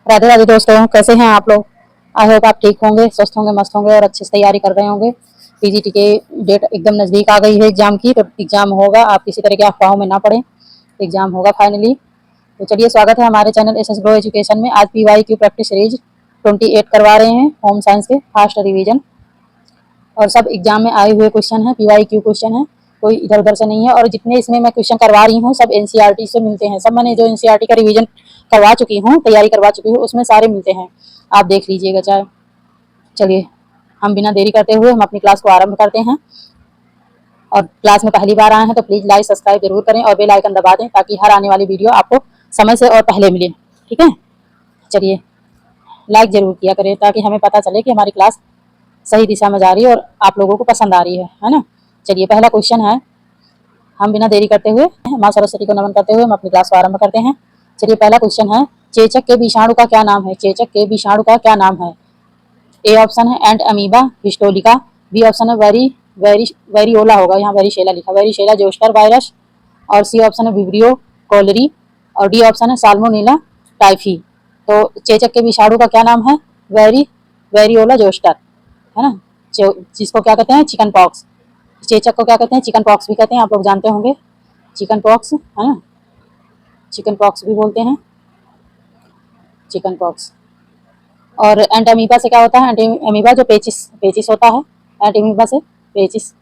राधे राधे दोस्तों, कैसे हैं आप लोग। आई होप आप ठीक होंगे, स्वस्थ होंगे, मस्त होंगे और अच्छे से तैयारी कर रहे होंगे। पीजीटी के डेट एकदम नज़दीक आ गई है एग्जाम की, तो एग्जाम होगा, आप किसी तरह के अफवाहों में ना पड़े। एग्जाम होगा फाइनली। तो चलिए, स्वागत है हमारे channel S S grow education में। आज पीवाई क्यू प्रैक्टिस सीरीज 28 करवा रहे हैं, होम साइंस के फास्ट रिवीजन। और सब एग्जाम में आए हुए क्वेश्चन है, पीवाई क्यू क्वेश्चन है, कोई इधर उधर से नहीं है। और जितने इसमें मैं क्वेश्चन करवा रही हूँ सब एनसीईआरटी से मिलते हैं। सब मैंने जो एनसीईआरटी का रिवीजन करवा चुकी हूँ, तैयारी करवा चुकी हूँ, उसमें सारे मिलते हैं, आप देख लीजिएगा चाहे। चलिए, हम बिना देरी करते हुए हम अपनी क्लास को आरंभ करते हैं। और क्लास में पहली बार आए हैं तो प्लीज़ लाइक सब्सक्राइब जरूर करें और बेल आइकन दबा दें, ताकि हर आने वाली वीडियो आपको समय से और पहले मिले। ठीक है, चलिए, लाइक जरूर किया करें ताकि हमें पता चले कि हमारी क्लास सही दिशा में जा रही है और आप लोगों को पसंद आ रही है ना। चलिए, पहला क्वेश्चन है, हम बिना देरी करते हुए माँ सरस्वती को नमन करते हुए हम अपनी क्लास को आरंभ करते हैं। चलिए, पहला क्वेश्चन है, चेचक के विषाणु का क्या नाम है। चेचक के विषाणु का क्या नाम है। ए ऑप्शन है entamoeba histolytica. B option है वेरियोला होगा, यहाँ वेरिशेला लिखा, वेरिशेला जोस्टर वायरस। और सी ऑप्शन है विब्रियो कोलरी। और डी ऑप्शन है साल्मोनेला टाइफी। तो चेचक के विषाणु का क्या नाम है, वेरियोला जोस्टर, है ना, जिसको क्या कहते हैं, चिकन पॉक्स। चेचक को क्या कहते हैं, चिकन पॉक्स भी कहते हैं, आप लोग जानते होंगे, चिकन पॉक्स, है ना, चिकन पॉक्स भी बोलते हैं, चिकन पॉक्स। और एंटामीबा से क्या होता है, एंटामीबा जो पेचिस पेचिस होता है, एंटामीबा से पेचिस।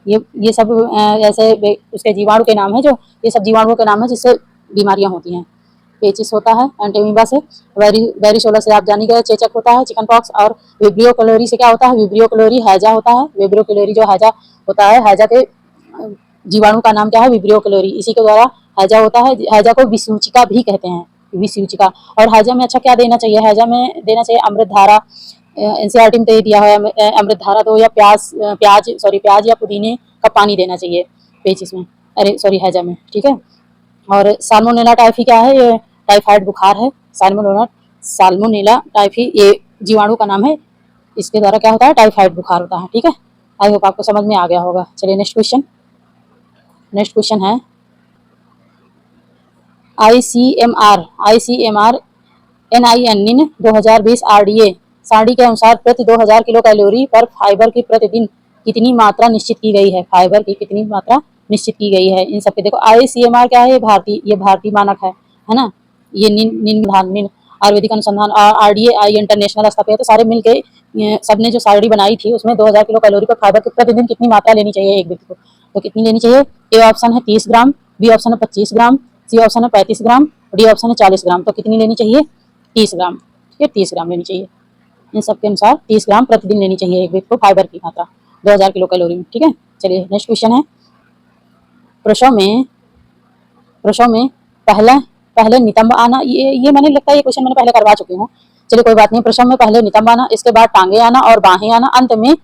ये सब ऐसे उसके जीवाणु के नाम है, जो ये सब जीवाणुओं के नाम है जिससे बीमारियां होती हैं। पेचिस होता है एंटामीबा से, वेरिशोला से आप जानी गए, चेचक होता है, चिकन पॉक्स। और विब्रियो क्लोरी से क्या होता है, विब्रियो क्लोरी हैजा होता है। विब्रियो क्लोरी जो हैजा होता है, हैजा के जीवाणु का नाम क्या है, विब्रियो क्लोरी, इसी के द्वारा हैजा होता है। हैजा को विसूचिका भी कहते हैं, विसूचिका। और हैजा में अच्छा क्या देना चाहिए, हैजा में देना चाहिए अमृत धारा। एनसीईआरटी में तो दिया है अमृत धारा, तो या प्याज या पुदीने का पानी देना चाहिए पेचिस में, अरे सॉरी हैजा में। ठीक है। और साल्मोनेला टाइफी क्या है, ये टाइफाइड बुखार है। साल्मोनेला टाइफी ये जीवाणु का नाम है, इसके द्वारा क्या होता है, टाइफाइड बुखार होता है। ठीक है, आई होप आपको समझ में आ गया होगा। चलिए, नेक्स्ट क्वेश्चन है, आईसीएमआर NIN 2020 RDA सारणी के अनुसार प्रति 2000 किलो कैलोरी पर फाइबर की प्रतिदिन कितनी मात्रा निश्चित की गई है। फाइबर की कितनी मात्रा निश्चित की गई है। इन सबके देखो, ICMR क्या है, ये भारतीय मानक है ना। ये निन आयुर्वेदिक अनुसंधान, RDA इंटरनेशनल स्तर पे है। तो सारे मिलके सबने जो सारणी बनाई थी उसमें 2000 किलो कैलोरी पर फाइबर की प्रतिदिन कितनी मात्रा लेनी चाहिए एक व्यक्ति को, तो कितनी लेनी चाहिए। ए ऑप्शन है 30 ग्राम, बी ऑप्शन है 25 ग्राम, सी ऑप्शन है 35 ग्राम, डी ऑप्शन है 40 ग्राम। तो कितनी लेनी चाहिए, 30 ग्राम। ठीक है, 30 ग्राम लेनी चाहिए। इन सबके अनुसार 30 ग्राम प्रतिदिन लेनी चाहिए एक व्यक्ति को फाइबर की मात्रा 2000 किलो कैलोरी में। ठीक है, चलिए, नेक्स्ट क्वेश्चन है, प्रसव में पहले नितंब आना। ये मैंने लगता है ये क्वेश्चन मैंने पहले करवा चुकी हूँ। चलिए, कोई बात नहीं। प्रसव में पहले नितंब आना, इसके बाद टांगे आना और बाहें आना, अंत में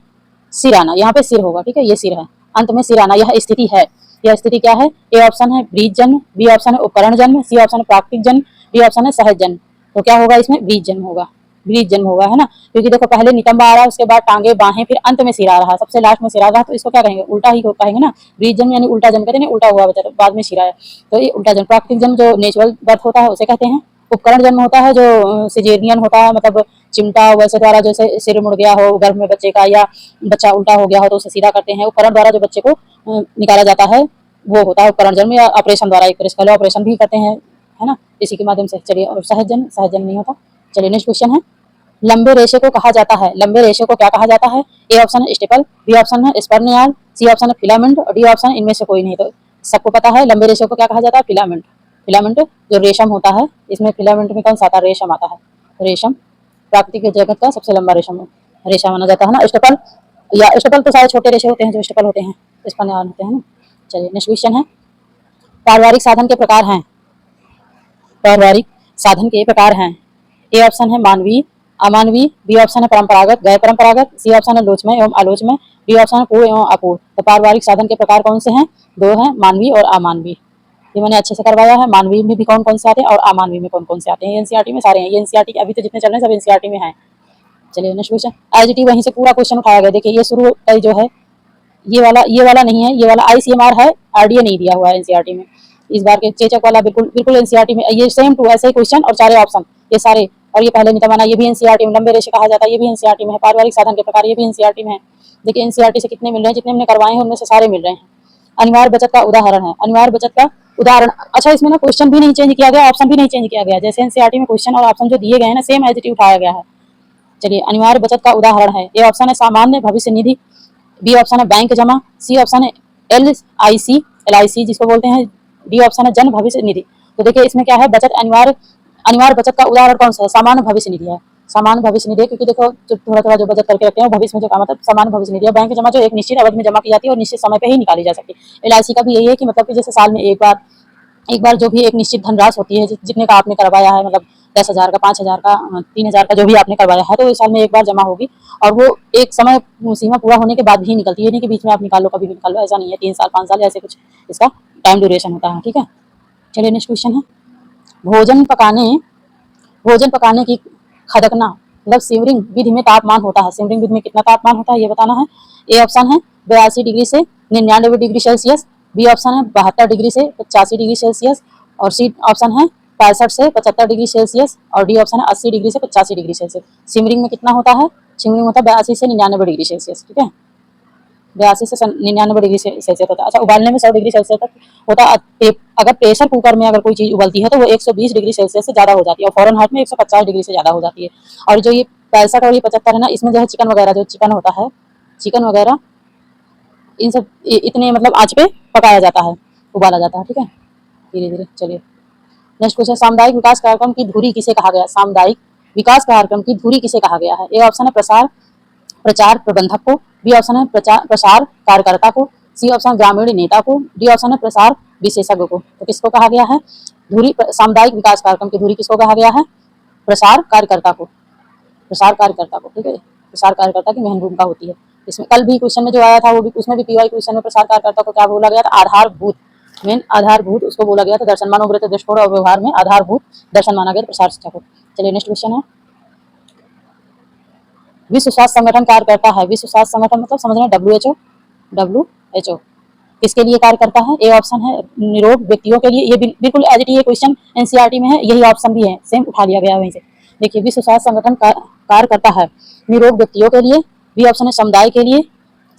सिर आना। यहाँ पे सिर होगा, ठीक है, ये सिर है, अंत में सिर आना, यह स्थिति है। यह स्थिति क्या है, ए ऑप्शन है ब्रीज जन्म, बी ऑप्शन है उपकरण जन्म, सी ऑप्शन है प्राकृतिक जन्म, डी ऑप्शन है सहज जन्म। तो क्या होगा इसमें, ब्रीज जन्म होगा, ब्रीज जन्म होगा, है ना। क्योंकि देखो, पहले नितंब आ रहा है, उसके बाद टांगे बाहें, फिर अंत में सिर आ रहा है, सबसे लास्ट में सिर आ रहा है, तो इसको क्या कहेंगे, उल्टा ही कहेंगे ना। ब्रीज जन्म यानी उल्टा जन्म कहते हैं, उल्टा हुआ बचा बाद में सिर आया, तो ये उल्टा जन्म। प्राकृतिक जन्म जो नेचुरल बर्थ होता है उसे कहते हैं। उपकरण जन्म होता है जो सिजेरियन होता है, मतलब चिमटा वैसे द्वारा, जैसे सिर मुड़ गया हो गर्भ में बच्चे का, या बच्चा उल्टा हो गया हो तो उसे सीधा करते हैं। उपकरण द्वारा जो बच्चे को निकाला जाता है वो होता है उपकरण जन्म, या ऑपरेशन द्वारा, एक तरह से ऑपरेशन भी करते हैं, है ना, इसी के माध्यम से। चलिए, और सहज जन्म नहीं होता। चलिए, नेक्स्ट क्वेश्चन है, लंबे रेशे को कहा जाता है। लंबे रेशे को क्या कहा जाता है। ए ऑप्शन है स्टेपल, बी ऑप्शन है स्पर्नियाल, सी ऑप्शन है फिलामेंट और डी ऑप्शन इनमें से कोई नहीं। तो सबको पता है लंबे रेशे को क्या कहा जाता है, फिलामेंट। फिलामेंट जो रेशम होता है, इसमें फिलामेंट में कौन सा आता है, रेशम आता है। रेशम प्राकृतिक जगत का सबसे लंबा रेशम माना जाता है ना। स्टेपल, या स्टेपल तो सारे छोटे रेशे होते हैं जो स्टेपल होते हैं, स्पर्नियाल होते हैं ना। चलिए, नेक्स्ट क्वेश्चन है, पारिवारिक साधन के प्रकार हैं। पारिवारिक साधन के प्रकार हैं। ए ऑप्शन है मानवीय, अमानवीय, बी ऑप्शन है परंपरागत, गैर परंपरागत, सी ऑप्शन है लोचमय एवं आलोचमय, डी ऑप्शन है पूर्ण एवं अपूर्ण। तो पारिवारिक साधन के प्रकार कौन से हैं, दो हैं, मानवीय और अमानवीय। ये मैंने अच्छे से करवाया है। मानवीय में भी कौन कौन से आते हैं और अमानवीय में कौन कौन से आते हैं, एनसीईआरटी में सारे हैं। ये एनसीईआरटी अभी तो जितने चल रहे हैं सब एनसीईआरटी में हैं। चलिए, नेक्स्ट क्वेश्चन, आईजीटी वहीं से पूरा क्वेश्चन उठाया गया। देखिए, ये शुरू जो है ये वाला नहीं है, ये वाला आईसीएमआर है, आरडीए नहीं दिया हुआ है एनसीईआरटी में। इस बार के चेचक वाला बिल्कुल बिल्कुल एनसीईआरटी में ये सेम टू ऐसे ही क्वेश्चन और सारे ऑप्शन ये सारे, और ये पहले नहीं था माना, ये भी एनसीईआरटी में, लंबे रेशे कहा जाता है, ये भी एनसीईआरटी में है। पारिवारिक साधन के प्रकार, ये भी एनसीईआरटी में है। देखिए एनसीईआरटी से कितने मिल रहे हैं, जितने हमने करवाए हैं उनमें से सारे मिल रहे हैं। अनिवार्य बचत का उदाहरण है, अनिवार्य बचत का उदाहरण। अच्छा, इसमें ना क्वेश्चन भी नहीं चेंज किया गया, ऑप्शन भी नहीं चेंज किया गया, जैसे एनसीईआरटी में क्वेश्चन और ऑप्शन जो दिए गए हैं ना, सेम एज इट इज उठाया गया है। चलिए, अनिवार्य बचत का उदाहरण है, ए ऑप्शन है सामान्य भविष्य निधि, बी ऑप्शन है बैंक जमा, सी ऑप्शन है LIC जिसको बोलते हैं, डी ऑप्शन है जन भविष्य निधि। तो देखिए इसमें क्या है, बचत अनिवार्य अनिवार्य बचत का उदाहरण कौन सा है, सामान्य भविष्य निधि है। सामान्य भविष्य निधि, क्योंकि देखो जो थोड़ा थोड़ा जो बचत करके रखते हैं भविष्य में जो काम आता है, सामान्य भविष्य निधि है। बैंक जमा जो एक निश्चित अवधि में जमा की जाती है और निश्चित समय पे ही निकाली जा सकती है। LIC का भी यही है कि मतलब कि जैसे साल में एक बार जो भी एक निश्चित धनराशि होती है, जितने का आपने करवाया है, मतलब 10,000 का, 5,000 का, 3,000 का, जो भी आपने करवाया है, तो इस साल में एक बार जमा होगी और वो एक समय सीमा पूरा होने के बाद ही निकलती है, नहीं कि बीच में आप निकाल लो, कभी भी निकाल लो, ऐसा नहीं है। 3 साल, 5 साल, ऐसे कुछ इसका टाइम ड्यूरेशन होता है। ठीक है, चलिए नेक्स्ट क्वेश्चन है, भोजन पकाने भोजन पकाने की खदकना मतलब सिमरिंग विधि में तापमान होता है, सिमरिंग विधि में कितना तापमान होता है ये बताना है। ए ऑप्शन है 82 डिग्री से 99 डिग्री सेल्सियस, बी ऑप्शन है 72 डिग्री से 85 डिग्री सेल्सियस, और सी ऑप्शन है 65 से 75 डिग्री सेल्सियस, और डी ऑप्शन है 80 डिग्री से 85 डिग्री सेल्सियस। सिमरिंग में कितना होता है, सिमरिंग होता है 82 से 99 डिग्री सेल्सियस। ठीक है, 82 से 99 डिग्री सेल्सियस होता है। अच्छा, उबालने में 100 डिग्री सेल्सियस तक होता है। अगर प्रेशर कुकर में अगर कोई चीज उबलती है तो वो 120 डिग्री सेल्सियस से ज्यादा हो जाती है, और फॉरन हाइट में 150 डिग्री से ज्यादा हो जाती है। और जो ये 65 और ये 75 है ना, इसमें जो है चिकन वगैरह, जो चिकन होता है, चिकन वगैरह, इन सब इतने मतलब आंच पे पकाया जाता है, उबाला जाता है। ठीक है, धीरे धीरे। चलिए नेक्स्ट क्वेश्चन, सामुदायिक विकास कार्यक्रम की धुरी किसे कहा गया, सामुदायिक विकास कार्यक्रम की धुरी किसे कहा गया है। ए ऑप्शन है प्रचार प्रबंधक को, बी ऑप्शन है प्रसार कार्यकर्ता को, सी ऑप्शन ग्रामीण नेता को, डी ऑप्शन है प्रसार विशेषज्ञ को। तो किसको कहा गया है धुरी, सामुदायिक विकास कार्यक्रम की धुरी किसको कहा गया है, प्रसार कार्यकर्ता को, प्रसार कार्यकर्ता को। ठीक है, प्रसार कार्यकर्ता की महत्वपूर्ण भूमिका होती है इसमें। कल भी क्वेश्चन में जो आया था वो भी, उसमें भी पीवाई क्वेश्चन में प्रसार कार्यकर्ता को क्या बोला गया था, आधारभूत, मेन आधारभूत उसको बोला गया था। दर्शन मनोवृत्त दृष्टिकोण और व्यवहार में आधारभूत दर्शन माना गया प्रसार शिक्षा को। चलिए नेक्स्ट क्वेश्चन है, विश्व स्वास्थ्य संगठन कार्य करता है, विश्व स्वास्थ्य संगठन मतलब समझ रहे हैं WHO किसके लिए कार्य करता है। ए ऑप्शन है निरोग व्यक्तियों के लिए, ये बिल्कुल as it is question NCERT में है, यही ऑप्शन भी है, सेम उठा लिया गया वहीं से। देखिए विश्व स्वास्थ्य संगठन कार्य करता है निरोग व्यक्तियों के लिए, बी ऑप्शन है समुदाय के लिए,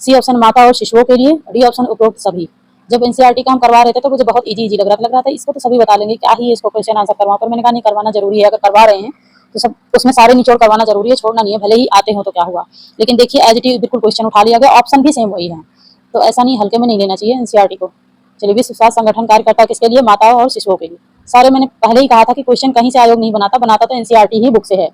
सी ऑप्शन माता और शिशुओं के लिए, डी ऑप्शन उपरोक्त सभी। जब एनसीईआरटी का हम करवा रहे थे तो मुझे बहुत इजी लग रहा था इसको तो सभी बता लेंगे, क्या ही इसको क्वेश्चन आंसर करवा, पर मैंने कहा नहीं, करवाना जरूरी है, अगर करवा रहे हैं तो सब उसमें सारे निचोड़ करवाना जरूरी है, छोड़ना नहीं है, भले ही आते हो तो क्या हुआ। लेकिन देखिए एज इट इज बिल्कुल क्वेश्चन उठा लिया गया, ऑप्शन भी सेम वही है, तो ऐसा नहीं, हल्के में नहीं लेना चाहिए एनसीईआरटी को। चलिए, विश्व स्वास्थ्य संगठन कार्य करता है किसके लिए, माताओं और शिशुओं के लिए। सारे मैंने पहले ही कहा था कि क्वेश्चन कहीं से आयोग नहीं बनाता तो एनसीईआरटी ही बुक से है,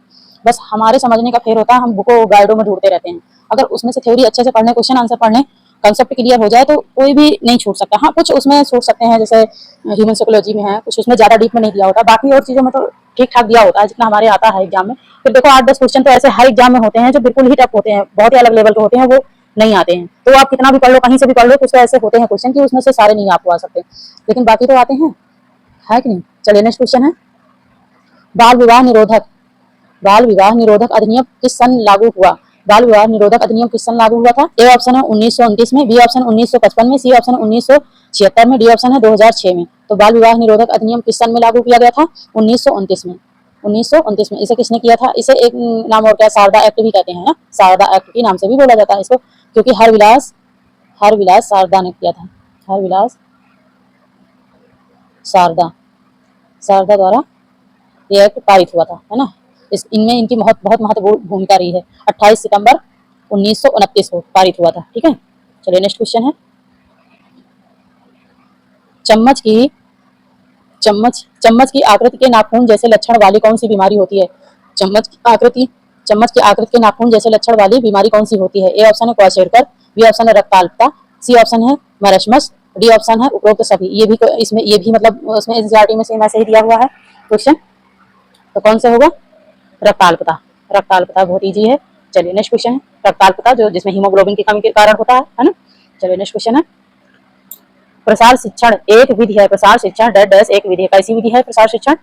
बस हमारे समझने का फेर होता है, हम बुको गाइडों में ढूंढते रहते हैं। अगर उसमें से थ्योरी अच्छे से पढ़ने, क्वेश्चन आंसर पढ़ने, कंसेप्ट क्लियर हो जाए तो कोई भी नहीं छूट सकता। हाँ, कुछ उसमें छूट सकते हैं, जैसे ह्यूमन साइकोलॉजी में है, कुछ उसमें ज्यादा डीप में नहीं दिया होता, बाकी और चीजों में तो ठीक ठाक दिया होता है जितना हमारे आता है एग्जाम में। फिर देखो 8-10 क्वेश्चन तो ऐसे हर एग्जाम में होते हैं जो बिल्कुल ही टफ होते हैं, बहुत ही अलग लेवल के होते हैं, वो नहीं आते हैं। तो आप कितना भी पढ़ लो, कहीं से भी पढ़ लो, कुछ तो ऐसे होते हैं क्वेश्चन कि उसमें से सारे नहीं आपको आ सकते, लेकिन बाकी तो आते हैं, है कि नहीं। चलिए नेक्स्ट क्वेश्चन है, बाल विवाह निरोधक बाल विवाह निरोधक अधिनियम किस सन लागू हुआ, बाल विवाह निरोधक अधिनियम किस सन लागू हुआ था। ए ऑप्शन है 1929 में, बी ऑप्शन 1955 में, सी ऑप्शन 1976 में, डी ऑप्शन है 2006 में। तो बाल विवाह निरोधक अधिनियम किस सन में लागू किया गया था, 1929 में, 1929 में। इसे किसने किया था, इसे एक नाम और क्या, शारदा एक्ट भी कहते हैं ना, शारदा एक्ट के नाम से भी बोला जाता है इसको, क्योंकि हरविलास शारदा ने किया था, हरविलास शारदा शारदा द्वारा ये एक्ट पारित हुआ था, है ना। इनमें इनकी बहुत महत्वपूर्ण भूमिका रही है। 28 सितंबर 1929 को पारित हुआ था। ठीक है, चलिए नेक्स्ट क्वेश्चन है, चम्मच की आकृति के नाखून जैसे लक्षण वाली कौन सी बीमारी होती है। चम्मच की आकृति के नाखून जैसे लक्षण वाली बीमारी कौन सी होती है। ए ऑप्शन है क्वाशेरकर, बी ऑप्शन है रक्ताल्पता, सी ऑप्शन है मरशमस, डी ऑप्शन है उपरोक्त सभी। ये भी मतलब उसमें एनसीईआरटी में सेम ऐसे ही दिया हुआ है क्वेश्चन, तो कौन सा होगा, रक्ताल्पता बहुत इजी है। चलिए नेक्स्ट क्वेश्चन है, रक्ताल्पता जो जिसमें हीमोग्लोबिन की कमी के कारण होता है ना। चलिए नेक्स्ट क्वेश्चन है, प्रसार शिक्षण एक विधि है, प्रसार शिक्षण डैश एक विधि है, कैसी विधि है प्रसार शिक्षण।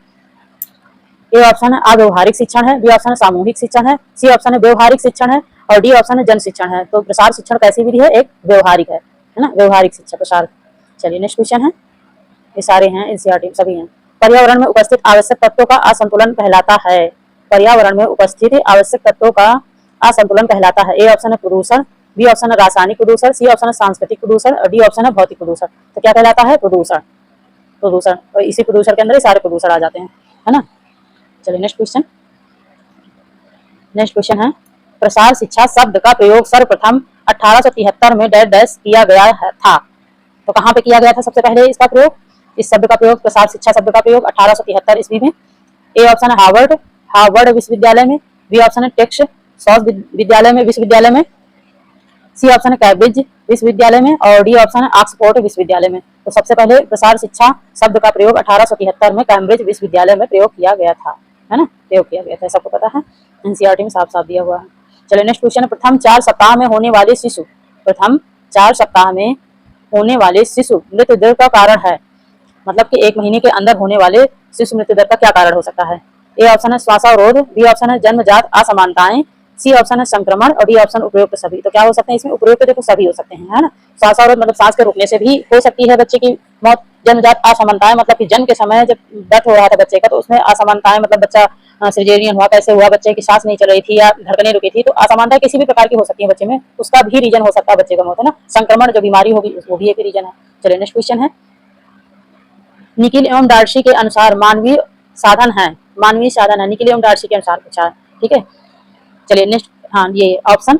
ए ऑप्शन है अव्यवहारिक शिक्षण है, बी ऑप्शन है सामूहिक शिक्षण है, सी ऑप्शन है व्यवहारिक शिक्षण है, और डी ऑप्शन है जन शिक्षण है। तो प्रसार शिक्षण कैसी विधि है, एक व्यवहारिक है ना, व्यवहारिक शिक्षा प्रसार। चलिए नेक्स्ट क्वेश्चन है, ये सारे हैं एनसीईआरटी सभी हैं। पर्यावरण में उपस्थित आवश्यक तत्वों का असंतुलन कहलाता है। पर्यावरण में उपस्थित आवश्यक तत्वों का असंतुलन कहलाता है। ए ऑप्शन है प्रदूषण, बी ऑप्शन है रासायनिक प्रदूषण, सी ऑप्शन है सांस्कृतिक प्रदूषण और डी ऑप्शन है भौतिक प्रदूषण। तो क्या कहलाता है? प्रदूषण। प्रदूषण, और इसी प्रदूषण के अंदर ही सारे प्रदूषण आ जाते हैं, है ना। चलिए नेक्स्ट क्वेश्चन। नेक्स्ट क्वेश्चन है, प्रसार शिक्षा शब्द का प्रयोग सर्वप्रथम 1873 में डैश डैश किया गया था। तो कहाँ पे किया गया था सबसे पहले इसका प्रयोग? इस शब्द का प्रयोग, प्रसार शिक्षा शब्द का प्रयोग 1873 ईस्वी में। ए ऑप्शन है हार्वर्ड, हार्वर्ड विश्वविद्यालय में, बी ऑप्शन है टेक्स सॉस विद्यालय में, विश्वविद्यालय में, सी ऑप्शन है कैम्ब्रिज विश्वविद्यालय में और डी ऑप्शन है ऑक्सफोर्ड विश्वविद्यालय में। तो सबसे पहले प्रसार शिक्षा शब्द का प्रयोग 1873 में कैम्ब्रिज विश्वविद्यालय में प्रयोग किया गया था, है ना, प्रयोग किया गया था, सबको पता है, एनसीईआरटी में साफ साफ दिया हुआ है। चलिए नेक्स्ट क्वेश्चन है, प्रथम 4 सप्ताह में होने वाले शिशु, प्रथम 4 सप्ताह में होने वाले शिशु मृत्यु दर का कारण है, मतलब कि 1 महीने के अंदर होने वाले शिशु मृत्यु दर का क्या कारण हो सकता है? ए ऑप्शन है श्वासावरोध, बी ऑप्शन है जन्मजात असमानताएं, सी ऑप्शन है संक्रमण और डी ऑप्शन उपयुक्त सभी। तो क्या हो सकते हैं इसमें? उपयुक्त देखो सभी हो सकते हैं, है ना। श्वासावरोध मतलब सांस के रुकने से भी हो सकती है बच्चे की मौत। जन्मजात असमानताएं मतलब कि जन्म के समय जब बर्थ हो रहा था बच्चे का तो उसमें असमानताएं मतलब बच्चा सिजेरियन हुआ, कैसे हुआ, बच्चे की सांस नहीं चल रही थी या धड़कनें रुकी थी, तो असमानता किसी भी प्रकार की हो सकती है बच्चे में, उसका भी रीजन हो सकता है बच्चे का मौत, है ना। संक्रमण जो बीमारी होगी वो भी एक रीजन है। चलिए नेक्स्ट क्वेश्चन है, निकिल एवं डार्सी के अनुसार मानवीय साधन है, मानवीय साधन है, निकिल एवं डार्सी के अनुसार पूछा है, ठीक है। चलिए नेक्स्ट, हाँ ये ऑप्शन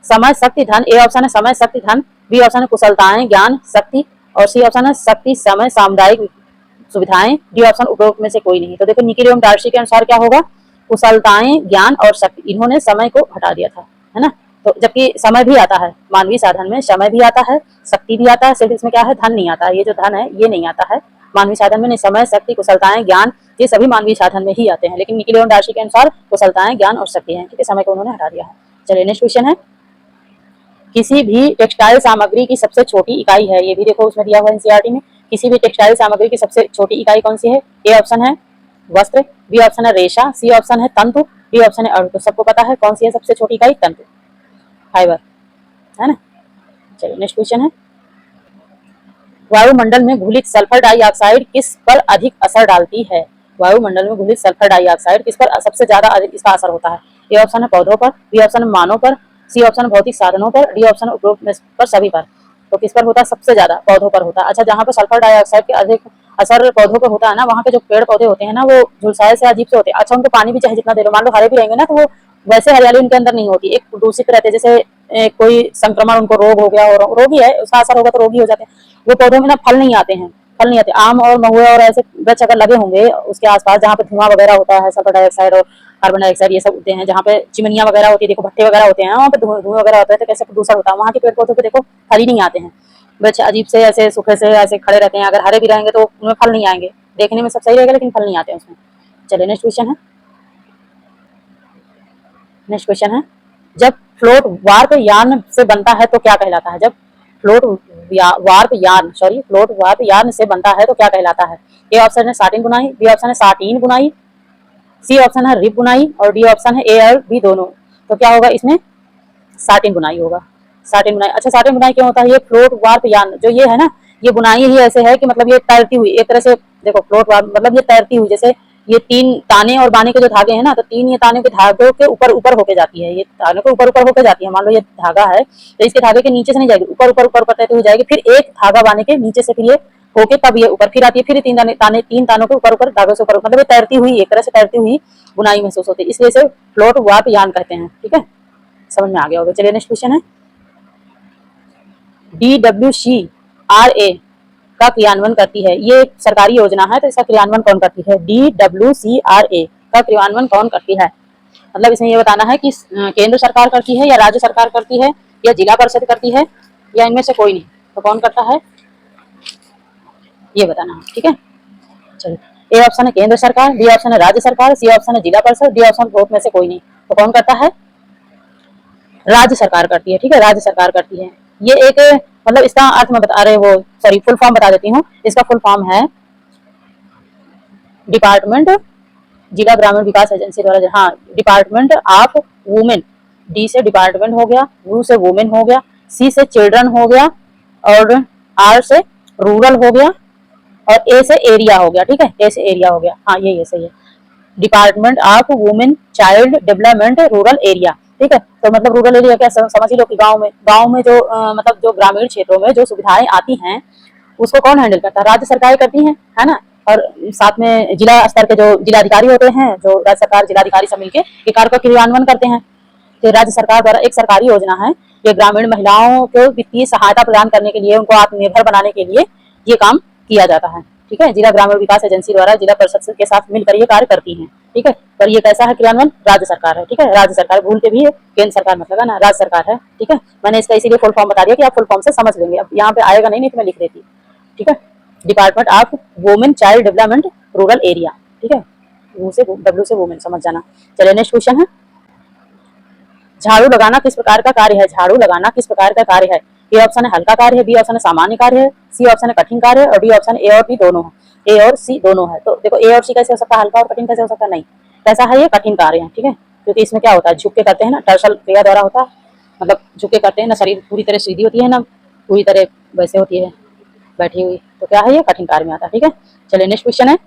समय शक्ति धन, ए ऑप्शन है समय शक्ति धन, बी ऑप्शन है कुशलताएं ज्ञान शक्ति और सी ऑप्शन है शक्ति समय सामुदायिक सुविधाएं, डी ऑप्शन उपरोक्त में से कोई नहीं। तो देखो निकिल एवं डार्सी के अनुसार क्या होगा? कुशलताएं ज्ञान और शक्ति, इन्होंने समय को हटा दिया था, है ना। तो जबकि समय भी आता है मानवीय साधन में, समय भी आता है, शक्ति भी आता है, सिर्फ इसमें क्या है? धन नहीं आता है, ये जो धन है ये नहीं आता है मानवीय साधन में। नहीं, समय शक्ति कुशलताएं ज्ञान ये सभी मानवीय साधन में ही आते हैं, लेकिन निकिल एवं डार्सी के अनुसार कुशलताएं ज्ञान और शक्ति है, ठीक है, समय को उन्होंने हटा दिया है। चलिए नेक्स्ट क्वेश्चन है, किसी भी टेक्सटाइल सामग्री की सबसे छोटी इकाई है, ये भी देखो उसमें दिया हुआ है एनसीईआरटी में, किसी भी टेक्सटाइल सामग्री की सबसे छोटी इकाई कौन सी है? ए ऑप्शन है वस्त्र, बी ऑप्शन है रेशा, सी ऑप्शन है तंतु, डी ऑप्शन है अर्ध। तो सबको पता है कौन सी है सबसे छोटी इकाई? तंतु, फाइबर, है ना। चलिए नेक्स्ट क्वेश्चन है, वायुमंडल में घुलित सल्फर डाइऑक्साइड किस पर अधिक असर डालती है? वायुमंडल में घुलित सल्फर डाइऑक्साइड किस पर सबसे ज्यादा अधिक इसका असर होता है? ए ऑप्शन है पौधों पर, बी ऑप्शन है मानव पर, सी ऑप्शन भौतिक साधनों पर, डी ऑप्शन उपरोक्त पर सभी पर। तो किस पर होता है? सबसे ज्यादा पौधों पर होता है। अच्छा, जहाँ पर सल्फर डाइऑक्साइड के अधिक असर पौधों पर होता है ना, वहाँ के जो पेड़ पौधे होते हैं ना वो झुलसाए से अजीब से होते हैं। अच्छा, उनको पानी भी चाहे जितना दे लो, मान लो हरे भी रहेंगे ना, तो वो वैसे हरियाली उनके अंदर नहीं होती, एक दूषित रहते हैं, जैसे कोई संक्रमण उनको रोग हो गया और रोगी है उसका असर होगा तो रोगी हो जाते हैं। वो पौधों में ना फल नहीं आते हैं, फल नहीं आते। आम और महुआ और ऐसे वृक्ष अगर लगे होंगे उसके आसपास जहाँ पे धुआं वगैरह होता है, सल्फर डाइऑक्साइड और कार्बन डाइऑक्साइड ये सब उगते हैं, जहाँ पे चिमनियाँ वगैरह होती है, देखो भट्टे वगैरह होते हैं, वहाँ पे धुआं वगैरह होता है, तो कैसे प्रदूषण होता है। वहाँ के पेड़ पौधों पे देखो फल ही नहीं आते हैं, वृक्ष अजीब से ऐसे सूखे से ऐसे खड़े रहते हैं। अगर हरे भी रहेंगे तो उनमें फल नहीं आएंगे, देखने में सब सही रहेगा लेकिन फल नहीं आते हैं उसमें। चलिए नेक्स्ट क्वेश्चन है, नेक्स्ट क्वेश्चन है, जब फ्लोट वार्प यान से बनता है तो क्या कहलाता है? जब फ्लोट वार्प यान से बनता है तो क्या कहलाता है? ए ऑप्शन है साटिन बुनाई, बी ऑप्शन है साटिन बुनाई, सी ऑप्शन है रिब बुनाई और डी ऑप्शन है ए और बी दोनों। तो क्या होगा इसमें? साटिन बुनाई होगा, साटिन बुनाई। अच्छा, साटिन बुनाई क्यों होता है? ये फ्लोट वार्प यान जो ये है ना, ये बुनाई ही ऐसे है कि मतलब ये तैरती हुई एक तरह से, देखो फ्लोट वार्प मतलब ये तैरती हुई, जैसे ये 3 ताने और बाने के जो धागे हैं ना, तो 3 ये ताने के धागों के ऊपर ऊपर होके जाती है, ये ताने के ऊपर ऊपर होके जाती है। मान लो ये धागा है तो इसके धागे के नीचे से नहीं जाएगी, ऊपर ऊपर ऊपर तैरती हुई जाएगी, फिर एक धागा बाने के नीचे से फिर ये होके तब ये ऊपर फिर आती है, फिर 3 तानों के ऊपर ऊपर धागों से ऊपर, मतलब ये तैरती हुई एक तरह से तैरती हुई बुनाई महसूस होती है, इसलिए इसे फ्लोट वार्प यान कहते हैं, ठीक है, समझ में आ गया होगा। चलिए नेक्स्ट क्वेश्चन है, DWCRA का क्रियान्वयन करती है, ये एक सरकारी योजना है तो इसका क्रियान्वयन कौन करती है? DWCRA का क्रियान्वयन कौन करती है? मतलब इसमें ये बताना है कि केंद्र सरकार करती है या राज्य सरकार करती है या जिला परिषद करती है या इनमें से कोई नहीं, तो कौन करता है ये बताना है, ठीक है। चलिए, ए ऑप्शन है केंद्र सरकार, बी ऑप्शन है राज्य सरकार, सी ऑप्शन है जिला परिषद, डी ऑप्शन बोथ में से कोई नहीं। तो कौन करता है? राज्य सरकार करती है, ठीक है, राज्य सरकार करती है। ये एक मतलब इसका अर्थ मैं बता रहे वो सॉरी फुल फॉर्म बता देती हूँ, इसका फुल फॉर्म है डिपार्टमेंट जिला ग्रामीण विकास एजेंसी द्वारा, हाँ डिपार्टमेंट ऑफ वुमेन, डी से डिपार्टमेंट हो गया, यू से वुमेन हो गया, सी से चिल्ड्रन हो गया और आर से रूरल हो गया और ए से एरिया हो गया, ठीक है, ए से एरिया हो गया, हाँ ये सही है। Department of women child development rural area, ठीक है। तो मतलब रूरल एरिया क्या समझ ही लो कि गांव में जो मतलब जो ग्रामीण क्षेत्रों में जो सुविधाएं आती हैं उसको कौन हैंडल करता है, राज्य सरकार करती है ना। और साथ में जिला स्तर के जो जिलाधिकारी होते हैं, जो राज्य सरकार जिलाधिकारी सब मिलकर ये कार्य का क्रियान्वयन करते हैं। तो राज्य सरकार द्वारा एक सरकारी योजना है, ये ग्रामीण महिलाओं को वित्तीय सहायता प्रदान करने के लिए, उनको आत्मनिर्भर बनाने के लिए ये काम किया जाता है, ठीक है। जिला ग्रामीण विकास एजेंसी द्वारा जिला परिषद के साथ मिलकर ये कार्य करती है, ठीक है। पर ये कैसा है क्रियान्वयन, राज्य सरकार है, ठीक है। राज्य सरकार भूल के भी केंद्र सरकार मतलब है ना, राज्य सरकार है, ठीक है। मैंने इसका इसीलिए फुल फॉर्म बता दिया कि आप फुल फॉर्म से समझ लेंगे, अब यहाँ पे आएगा नहीं तो मैं लिख देती, ठीक है। Department of women child development rural area, ठीक है। डब्ल्यू से वुमेन समझ जाना। चलिए नेक्स्ट क्वेश्चन है, झाड़ू लगाना किस प्रकार का कार्य है, झाड़ू लगाना किस प्रकार का कार्य है। ए ऑप्शन है हल्का कार्य है, बी ऑप्शन है सामान्य कार्य है, सी ऑप्शन है कठिन कार्य है, और डी ऑप्शन ए और बी दोनों है। ए और सी दोनों है। तो देखो ए और सी कैसे हो सकता है, हल्का और कठिन कैसे हो सकता है, नहीं कैसा है, ये कठिन कार्य है, ठीक है। क्योंकि इसमें क्या होता है, झुक के करते हैं ना, टर्सल क्रिया द्वारा होता है, मतलब झुक के करते हैं ना, शरीर पूरी तरह सीधी होती है ना, पूरी तरह वैसे होती है बैठी हुई, तो क्या है ये कठिन कार्य में आता है, ठीक है। चलिए नेक्स्ट क्वेश्चन है,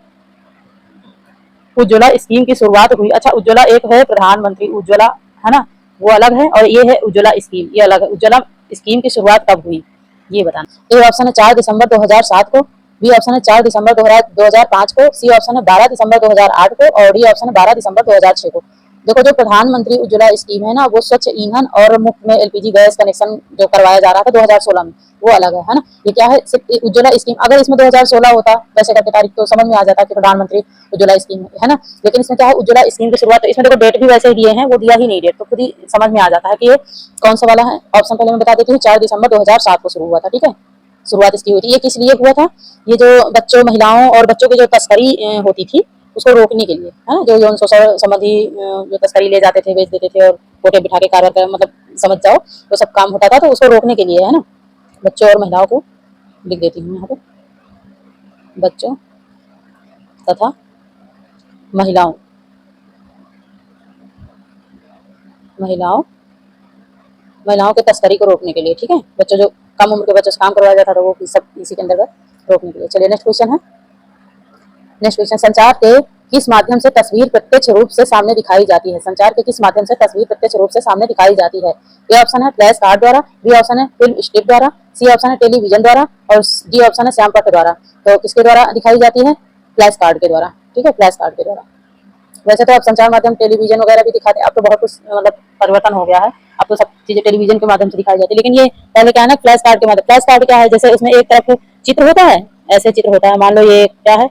उज्ज्वला स्कीम की शुरुआत हुई, अच्छा उज्ज्वला एक है प्रधानमंत्री उज्ज्वला है ना, वो अलग है, और ये है उज्ज्वला स्कीम, ये अलग है। उज्ज्वला स्कीम की शुरुआत कब हुई ये बताना। ए ऑप्शन है 4 दिसंबर 2007 को, बी ऑप्शन है 4 दिसंबर 2005 को, सी ऑप्शन है 12 दिसंबर 2008 को, और डी ऑप्शन है 12 दिसंबर 2006 को। देखो जो प्रधानमंत्री उज्ज्वला स्कीम है ना, वो स्वच्छ ईंधन और मुफ्त में एलपीजी गैस कनेक्शन जो करवाया जा रहा था 2016 में, वो अलग है ना। ये क्या है, सिर्फ उज्ज्वला स्कीम, अगर इसमें 2016 होता वैसे करके तारीख तो समझ में आ जाता कि प्रधानमंत्री उज्ज्वला स्कीम है ना। लेकिन इसमें क्या है, उज्ज्वला स्कीम की शुरुआत, तो इसमें देखो डेट भी वैसे ही दिए हैं, वो दिया ही नहीं डेट, तो खुद ही समझ में आ जाता है कि ये कौन सा वाला है। ऑप्शन पहले मैं बता देती हूँ, 4 दिसंबर 2007 को शुरू हुआ था, ठीक है। शुरुआत इसकी हुई थी। ये किस लिए हुआ था, ये जो बच्चों महिलाओं और बच्चों की जो तस्करी होती थी उसको रोकने के लिए है ना, जो यौन शोषण संबंधी जो तस्करी ले जाते थे, बेच देते थे और कोटे बिठा के कारवाई कर, मतलब समझ जाओ वो सब काम होता था, तो उसको रोकने के लिए है ना, बच्चों और महिलाओं को लिख देती हूँ यहाँ पे, बच्चों तथा महिलाओं महिलाओं महिलाओं के तस्करी को रोकने के लिए, ठीक है। बच्चों जो कम उम्र के बच्चों से काम करवाया जाता था वो सब इसी के अंतर्गत रोकने के लिए। चलिए नेक्स्ट क्वेश्चन है, नेक्स्ट क्वेश्चन, संचार के किस माध्यम से तस्वीर प्रत्यक्ष रूप से सामने दिखाई जाती है, संचार के किस माध्यम से तस्वीर प्रत्यक्ष रूप से सामने दिखाई जाती है। ए ऑप्शन है फ्लैश कार्ड द्वारा, बी ऑप्शन है फिल्म स्ट्रिप द्वारा, सी ऑप्शन है टेलीविजन द्वारा, और डी ऑप्शन है श्यामपट्ट द्वारा। तो किसके द्वारा दिखाई जाती है, फ्लैश कार्ड के द्वारा, ठीक है, फ्लैश कार्ड के द्वारा। वैसे तो अब संचार माध्यम टेलीविजन वगैरह भी दिखाते हैं, अब तो बहुत कुछ मतलब परिवर्तन हो गया है, अब तो सब चीजें टेलीविजन के माध्यम से दिखाई जाती है, लेकिन ये पहले क्या है ना, फ्लैश कार्ड के माध्यम। फ्लैश कार्ड क्या है, जैसे उसमें एक तरफ चित्र होता है, ऐसे चित्र होता है, मान लो ये क्या है,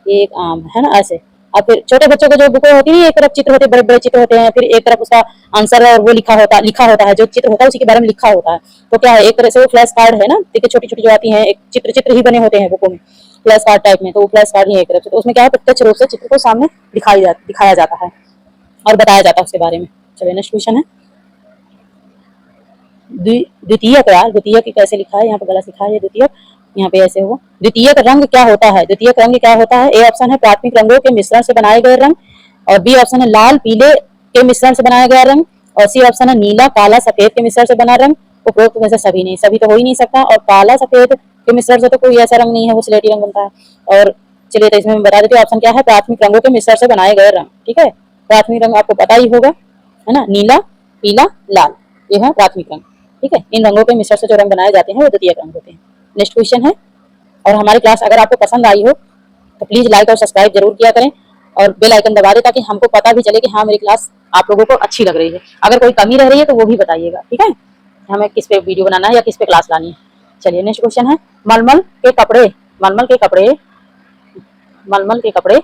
ये एक आम है ना, ऐसे। और फिर छोटे बच्चों को जो बुकें होती है, एक तरफ चित्र होते हैं, बड़े बड़े चित्र होते हैं, फिर एक तरफ उसका आंसर है और वो लिखा होता है, जो चित्र होता है उसी के बारे में लिखा होता है। तो क्या है, एक तरह से वो फ्लैश कार्ड है ना, देखिए छोटी छोटी जो आती है, एक चित्र ही बने होते हैं बुकों में फ्लैश कार्ड टाइप में, तो वो फ्लैश कार्ड ही है एक तरफ से। तो उसमें क्या है, प्रत्यक्ष रूप से चित्र को सामने दिखाया जाता है और बताया जाता है उसके बारे में। चलिए नेक्स्ट क्वेश्चन है, द्वितीयक, यार द्वितीयक कैसे लिखा है, यहाँ पे गलत लिखा है, ये द्वितीयक यहाँ पे ऐसे होगा। द्वितीयक रंग क्या होता है, द्वितीयक रंग क्या होता है। ए ऑप्शन है प्राथमिक रंगों के मिश्रण से बनाए गए रंग, और बी ऑप्शन है लाल पीले के मिश्रण से बनाया गया रंग, और सी ऑप्शन है नीला काला सफेद के मिश्रण से बना रंग। उपरोक्त में से सभी नहीं, सभी तो हो ही नहीं सकता, और काला सफेद के मिश्रण से तो कोई ऐसा रंग नहीं है, वो स्लेटी रंग बनता है। और चलिए तो इसमें मैं बता देती हूँ, ऑप्शन क्या है, प्राथमिक रंगों के मिश्रण से बनाए गए रंग, ठीक है। प्राथमिक रंग आपको पता ही होगा है ना, नीला पीला लाल, ये है प्राथमिक रंग, ठीक है। इन रंगों के मिश्रण से जो रंग बनाए जाते हैं वो द्वितीयक रंग होते हैं। नेक्स्ट क्वेश्चन है, और हमारी क्लास अगर आपको पसंद आई हो तो प्लीज लाइक और सब्सक्राइब जरूर किया करें, और बेल आइकन दबा दें ताकि हमको पता भी चले कि हाँ मेरी क्लास आप लोगों को अच्छी लग रही है। अगर कोई कमी रह रही है तो वो भी बताइएगा, ठीक है, हमें किस पे वीडियो बनाना है या किस पे क्लास लानी है। चलिए नेक्स्ट क्वेश्चन है, मलमल के कपड़े मलमल के कपड़े मलमल के कपड़े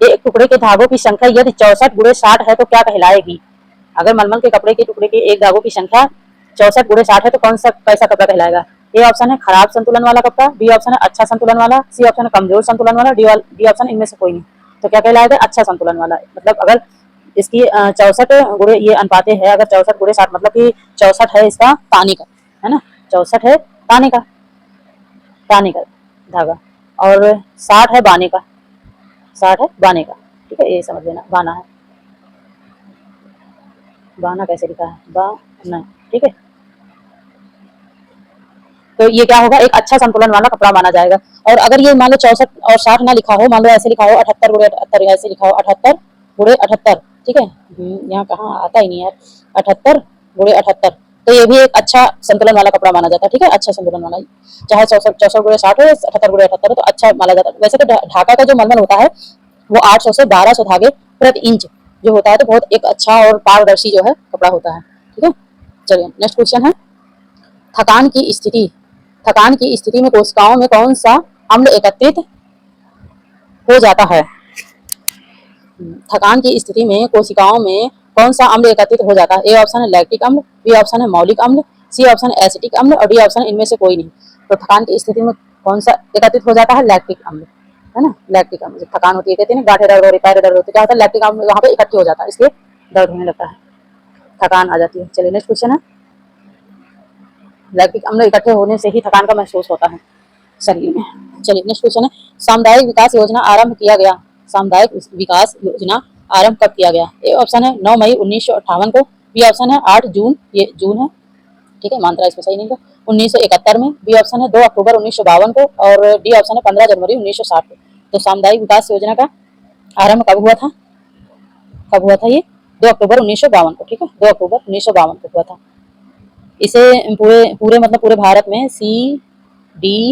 एक टुकड़े के धागों की संख्या यदि 64 गुणे 60 है तो क्या कहलाएगी। अगर मलमल के कपड़े के टुकड़े के एक धागों की संख्या 64 गुणे 60 है तो कौन सा कैसा कपड़ा कहलाएगा। ए ऑप्शन है खराब संतुलन वाला कपड़ा, बी ऑप्शन है अच्छा संतुलन वाला, सी ऑप्शन है कमजोर संतुलन वाला, डी ऑप्शन इनमें से कोई नहीं। तो क्या कहलाएगा, अच्छा संतुलन वाला। मतलब अगर इसकी 64 गुणे ये अनुपाते है, अगर 64 गुणे 60 मतलब कि 64 है इसका ताने का है ना, 64 है ताने का धागा, और 60 है बाने का, 60 है बाने का, ठीक है, ये समझ लेना बाना है, बाना कैसे लिखा है, बा नहीं, ठीक है। तो ये क्या होगा, एक अच्छा संतुलन वाला कपड़ा माना जाएगा। और अगर ये मान लो 64 और 60 ना लिखा हो, मान लो ऐसे लिखा हो 78 गुणे 78, ऐसे लिखा हो 78 गुणे 78, ठीक है, यहाँ कहाँ आता ही नहीं यार, 78 गुणे 78, तो ये भी एक अच्छा संतुलन वाला कपड़ा माना जाता है, ठीक है, अच्छा संतुलन वाला, चाहे 64 गुणे 60 हो, 78 गुणे 78 तो अच्छा माना जाता है। वैसे तो ढाका का जो मलमल होता है वो 800 से 1200 धागे प्रति इंच जो होता है, तो बहुत एक अच्छा और पारदर्शी जो है कपड़ा होता है, ठीक है। चलिए नेक्स्ट क्वेश्चन है, थकान की स्थिति, थकान की स्थिति में कोशिकाओं में कौन सा अम्ल एकत्रित हो जाता है? थकान की स्थिति में कोशिकाओं में कौन सा अम्ल एकत्रित हो जाता है? ए ऑप्शन है लैक्टिक अम्ल, बी ऑप्शन है मौलिक अम्ल, सी ऑप्शन है एसिटिक अम्ल और डी ऑप्शन इनमें से कोई नहीं। तो थकान की स्थिति में कौन सा एकत्रित हो जाता है? लैक्टिक अम्ल, है ना, लैक्टिक अम्ल। जब थकान होती है, कहते हैं गांठें दर्द हो रही, पैर दर्द होती है, क्या होता है, लैक्टिक अम्ल वहाँ पे इकट्ठी हो जाता है, इसलिए दर्द होने लगता है, थकान आ जाती है। चलिए नेक्स्ट क्वेश्चन है, लैक्टिक अम्ल इकट्ठे होने से ही थकान का महसूस होता है शरीर में। चलिए नेक्स्ट क्वेश्चन है, सामुदायिक विकास योजना आरंभ किया गया, सामुदायिक विकास योजना आरंभ कब किया गया? ए ऑप्शन है 9 मई 1958 को, बी ऑप्शन है 8 जून, ये जून है, ठीक है, मात्रा इसमें सही नहीं है, 1971 में, बी ऑप्शन है 2 अक्टूबर 1952 को और डी ऑप्शन है 15 जनवरी 1960 को। तो सामुदायिक विकास योजना का आरंभ कब हुआ था? कब हुआ था ये? 2 अक्टूबर 1952 को, ठीक है, 2 अक्टूबर 1952 को हुआ था। इसे पूरे मतलब पूरे भारत में CDP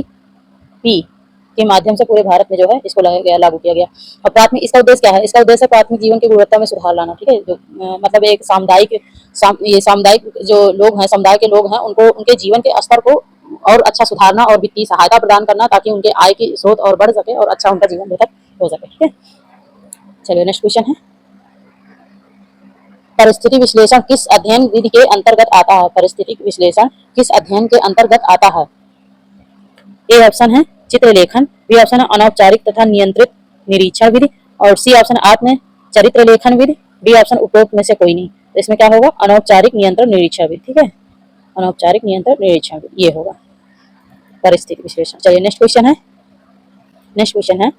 के माध्यम से पूरे भारत में जो है इसको लगाया गया, लागू किया गया। और प्राथमिक, इसका उद्देश्य क्या है? इसका उद्देश्य प्राथमिक जीवन की गुणवत्ता में सुधार लाना, ठीक है, जो मतलब एक सामुदायिक ये सामुदायिक जो लोग हैं, समुदाय के लोग हैं, उनको उनके जीवन के स्तर को और अच्छा सुधारना और वित्तीय सहायता प्रदान करना, ताकि उनके आय की स्रोत और बढ़ सके और अच्छा उनका जीवन बेहतर हो सके, ठीक है। चलिए नेक्स्ट क्वेश्चन है, परिस्थिति विश्लेषण किस अध्ययन विधि के अंतर्गत आता है? परिस्थिति विश्लेषण किस अध्ययन के अंतर्गत आता है? ए ऑप्शन है चित्रलेखन, बी ऑप्शन है अनौपचारिक तथा नियंत्रित निरीक्षण विधि और सी ऑप्शन आत्म चरित्र लेखन विधि, डी ऑप्शन उपरोक्त में से कोई नहीं। तो इसमें क्या होगा? अनौपचारिक नियंत्रण निरीक्षण विधि, ठीक है, अनौपचारिक नियंत्रण निरीक्षण विधि ये होगा परिस्थिति विश्लेषण। चलिए नेक्स्ट क्वेश्चन है, नेक्स्ट क्वेश्चन है,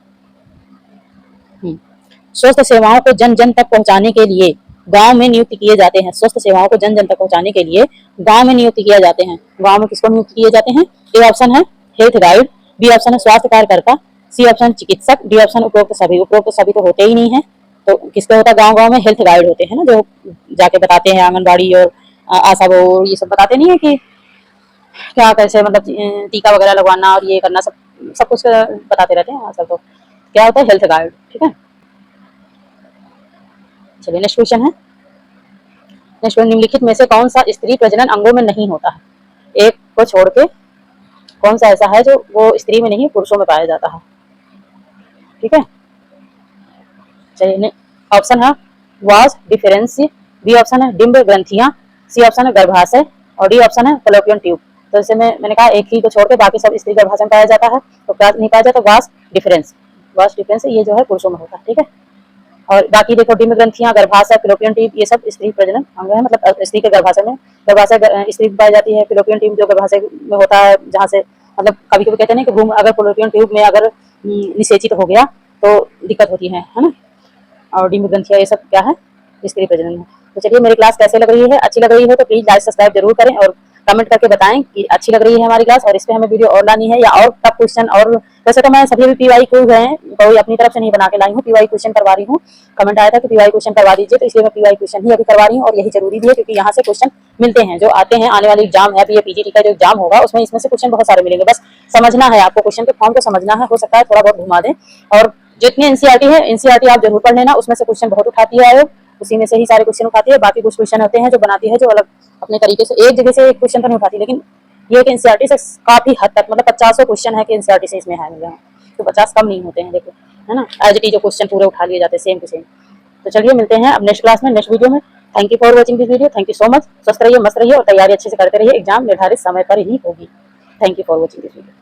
स्वस्थ सेवाओं को जन जन तक पहुंचाने के लिए गांव में नियुक्त किए जाते हैं। स्वस्थ सेवाओं को जन जन तक पहुंचाने के लिए गांव में नियुक्त किए जाते हैं। गांव में किसको नियुक्त किए जाते हैं? ए ऑप्शन है हेल्थ गाइड, बी ऑप्शन है स्वास्थ्य कार्यकर्ता, सी ऑप्शन चिकित्सक, डी ऑप्शन उपरोक्त सभी। उपरोक्त सभी तो होते ही नहीं है, तो किसका होता है? गांव गांव में हेल्थ गाइड होते हैं ना, जो जाके बताते हैं, आंगनबाड़ी और आशा वो ये सब बताते नहीं है कि क्या कैसे मतलब टीका वगैरह लगवाना और ये करना, सब सब कुछ बताते रहते हैं सब। तो क्या होता है? हेल्थ गाइड, ठीक है। चलिए नेक्स्ट क्वेश्चन है, नेक्स्ट निम्नलिखित में से कौन सा स्त्री प्रजनन अंगों में नहीं होता है? एक को छोड़ के कौन सा ऐसा है जो वो स्त्री में नहीं पुरुषों में पाया जाता है, ठीक है। चलिए ऑप्शन है वास डिफरेंस, बी ऑप्शन है डिम्ब ग्रंथियां, सी ऑप्शन है गर्भाशय और डी ऑप्शन है फलोपियन ट्यूब। तो इसे मैंने कहा एक ही को छोड़ के बाकी सब स्त्री गर्भाशय में पाया जाता है, तो क्या नहीं पाया जाता? वास डिफरेंस, वास डिफरेंस ये जो है पुरुषों में होता है, ठीक है। और बाकी देखो डिम्ब ग्रंथियां, गर्भाशय, फिलोपियन ट्यूब ये सब स्त्री प्रजनन अंग है, मतलब स्त्री के गर्भाशय में, गर्भाशय स्त्री पाई जाती है, फिलोपियन ट्यूब जो गर्भाशय में होता है, जहाँ से मतलब कभी कभी कहते हैं कि भ्रूण अगर फिलोपियन ट्यूब में अगर निषेचित हो गया तो दिक्कत होती है ना। और डिम्ब ग्रंथियां ये सब क्या है? स्त्री प्रजनन है। तो चलिए मेरी क्लास कैसे लग रही है? अच्छी लग रही है तो प्लीज लाइक सब्सक्राइब जरूर करें और कमेंट करके बताएं कि अच्छी लग रही है हमारी क्लास और इस पे हमें वीडियो और लानी है या और टफ क्वेश्चन। और वैसे तो मैं सभी भी पीवाई क्विज हैं, कोई अपनी तरफ से नहीं बना के लाई हूँ, पीवाई क्वेश्चन करवा रही हूँ। कमेंट आया था कि पीवाई क्वेश्चन करवा दीजिए, तो इसलिए मैं पीवाई क्वेश्चन ही अभी करवा रही हूँ और यही जरूरी भी है क्योंकि यहाँ से क्वेश्चन मिलते हैं जो आते हैं। आने वाली एग्जाम है, ये पीजीटी का जो एग्जाम होगा उसमें इसमें से क्वेश्चन बहुत सारे मिलेंगे, बस समझना है आपको, क्वेश्चन के फॉर्म को समझना है। हो सकता है थोड़ा बहुत घुमा दें। और जितनी एनसीईआरटी है, एनसीईआरटी आप जरूर पढ़ लेना, उसमें से क्वेश्चन बहुत उठाती है आयोग, उसी में से ही सारे क्वेश्चन उठाती है। बाकी कुछ क्वेश्चन होते हैं जो बनाती है जो अलग अपने तरीके से, एक जगह से एक क्वेश्चन तो नहीं उठाती, लेकिन ये कि एनसीईआरटी से काफी हद तक मतलब 50 क्वेश्चन है कि एनसीईआरटी से इसमें है मिल, तो 50 कम नहीं होते हैं, देखो है ना, एज इट इज जो क्वेश्चन पूरे उठा लिए जाते हैं सेम टू सेम। तो चलिए मिलते हैं अब नेक्स्ट क्लास में, नेक्स्ट वीडियो में। Thank you for watching this video, thank you so much. स्वस्थ रहिए, मस्त रहिए और तैयारी अच्छे से करते रहिए, एग्जाम निर्धारित समय पर ही होगी। Thank you for watching this video.